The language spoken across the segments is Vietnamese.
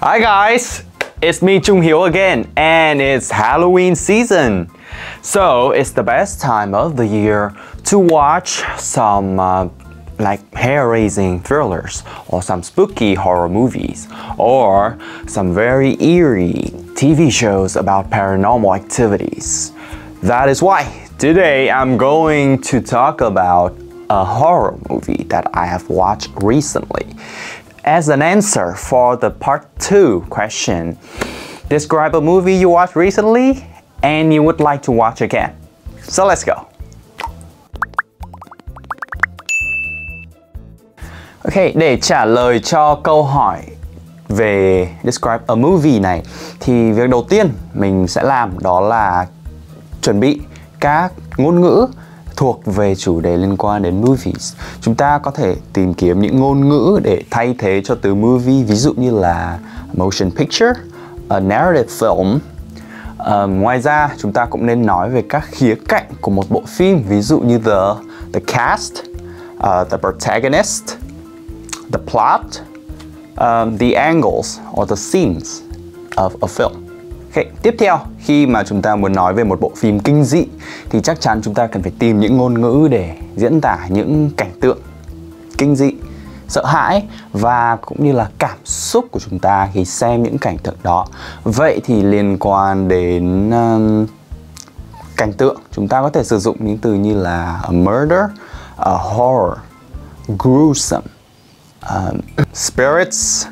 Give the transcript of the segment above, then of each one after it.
Hi guys, it's me Trung Hiếu again, and it's Halloween season. So it's the best time of the year to watch some like hair-raising thrillers or some spooky horror movies or some very eerie TV shows about paranormal activities. That is why today I'm going to talk about a horror movie that I have watched recently. As an answer for the part 2 question, describe a movie you watched recently and you would like to watch again. So let's go. Ok, để trả lời cho câu hỏi về describe a movie này thì việc đầu tiên mình sẽ làm đó là chuẩn bị các ngôn ngữ thuộc về chủ đề liên quan đến movies. Chúng ta có thể tìm kiếm những ngôn ngữ để thay thế cho từ movie, ví dụ như là motion picture, a narrative film. Ngoài ra chúng ta cũng nên nói về các khía cạnh của một bộ phim, ví dụ như the cast, the protagonist, the plot, the angles or the scenes of a film. Okay. Tiếp theo, khi mà chúng ta muốn nói về một bộ phim kinh dị thì chắc chắn chúng ta cần phải tìm những ngôn ngữ để diễn tả những cảnh tượng kinh dị, sợ hãi và cũng như là cảm xúc của chúng ta khi xem những cảnh tượng đó. Vậy thì liên quan đến cảnh tượng, chúng ta có thể sử dụng những từ như là a murder, a horror, gruesome, spirits,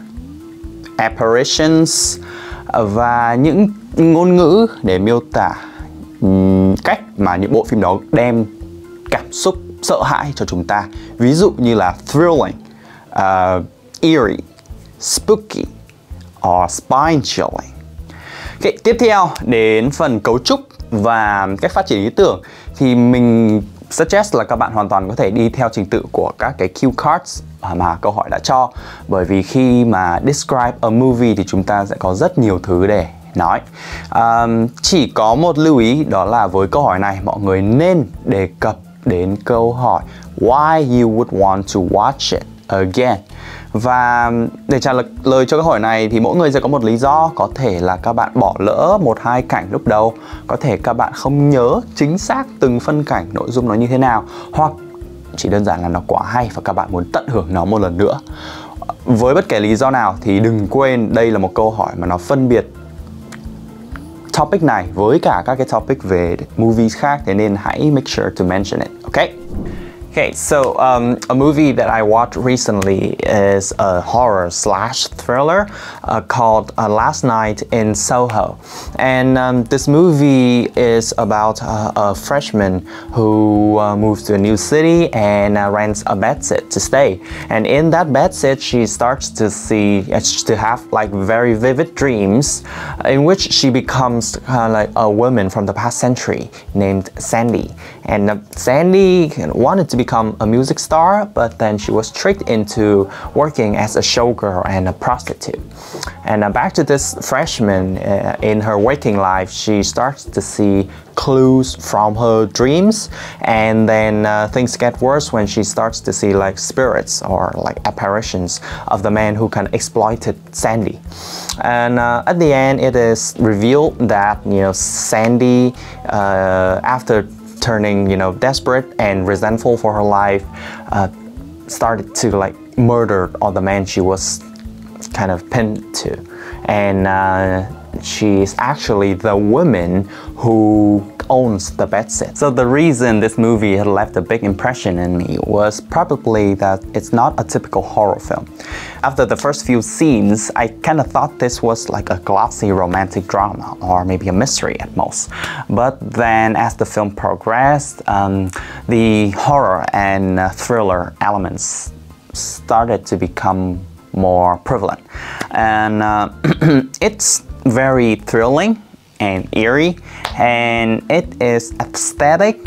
apparitions và những ngôn ngữ để miêu tả cách mà những bộ phim đó đem cảm xúc sợ hãi cho chúng ta. Ví dụ như là thrilling, eerie, spooky or spine chilling. Okay, tiếp theo đến phần cấu trúc và cách phát triển ý tưởng thì mình suggest là các bạn hoàn toàn có thể đi theo trình tự của các cái cue cards mà câu hỏi đã cho. Bởi vì khi mà describe a movie thì chúng ta sẽ có rất nhiều thứ để nói. Chỉ có một lưu ý đó là với câu hỏi này mọi người nên đề cập đến câu hỏi why you would want to watch it again. Và để trả lời cho câu hỏi này thì mỗi người sẽ có một lý do. Có thể là các bạn bỏ lỡ 1-2 cảnh lúc đầu, có thể các bạn không nhớ chính xác từng phân cảnh nội dung nó như thế nào, hoặc chỉ đơn giản là nó quá hay và các bạn muốn tận hưởng nó một lần nữa. Với bất kể lý do nào thì đừng quên đây là một câu hỏi mà nó phân biệt topic này với cả các cái topic về movies khác, thế nên hãy make sure to mention it, okay? Okay, so a movie that I watched recently is a horror / thriller called Last Night in Soho. And this movie is about a freshman who moves to a new city and rents a bedsit to stay. And in that bedsit, she starts to have like very vivid dreams in which she becomes like a woman from the past century named Sandy. And Sandy wanted to become a music star, but then she was tricked into working as a showgirl and a prostitute. And back to this freshman, in her waking life, she starts to see clues from her dreams, and then things get worse when she starts to see like spirits or like apparitions of the man who kind of exploited Sandy. And at the end, it is revealed that, you know, Sandy, after turning, you know, desperate and resentful for her life, started to like murder all the men she was kind of pinned to. And she's actually the woman who owns the bedsit. So the reason this movie had left a big impression in me was probably that it's not a typical horror film. After the first few scenes, I kind of thought this was like a glossy romantic drama or maybe a mystery at most. But then as the film progressed, the horror and thriller elements started to become more prevalent. And it's very thrilling and eerie, and it is aesthetic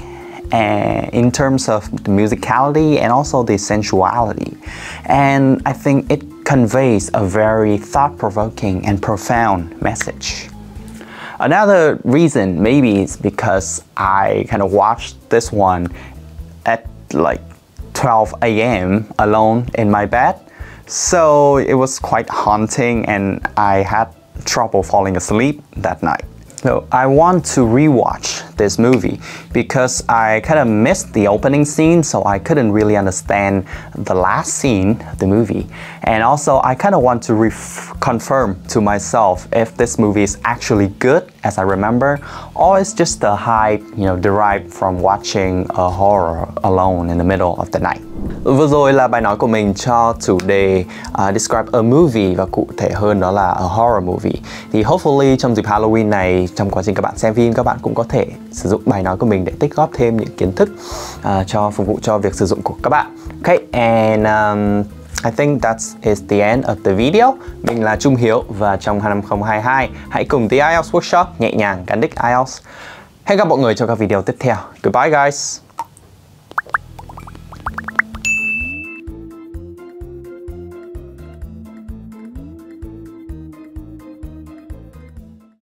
in terms of the musicality and also the sensuality. And I think it conveys a very thought-provoking and profound message. Another reason maybe is because I kind of watched this one at like 12 a.m. alone in my bed. So it was quite haunting and I had trouble falling asleep that night. So I want to rewatch this movie because I kind of missed the opening scene, so I couldn't really understand the last scene of the movie. And also I kind of want to confirm to myself if this movie is actually good as I remember, or it's just a hype, derived from watching a horror alone in the middle of the night. Vừa rồi là bài nói của mình cho chủ đề Describe a movie, và cụ thể hơn đó là a horror movie. Thì hopefully trong dịp Halloween này, trong quá trình các bạn xem phim, các bạn cũng có thể sử dụng bài nói của mình để tích góp thêm những kiến thức cho phục vụ cho việc sử dụng của các bạn. Okay, and I think that is the end of the video. Mình là Trung Hiếu và trong năm 2022, hãy cùng The IELTS Workshop nhẹ nhàng cán đích IELTS. Hẹn gặp mọi người trong các video tiếp theo. Goodbye guys!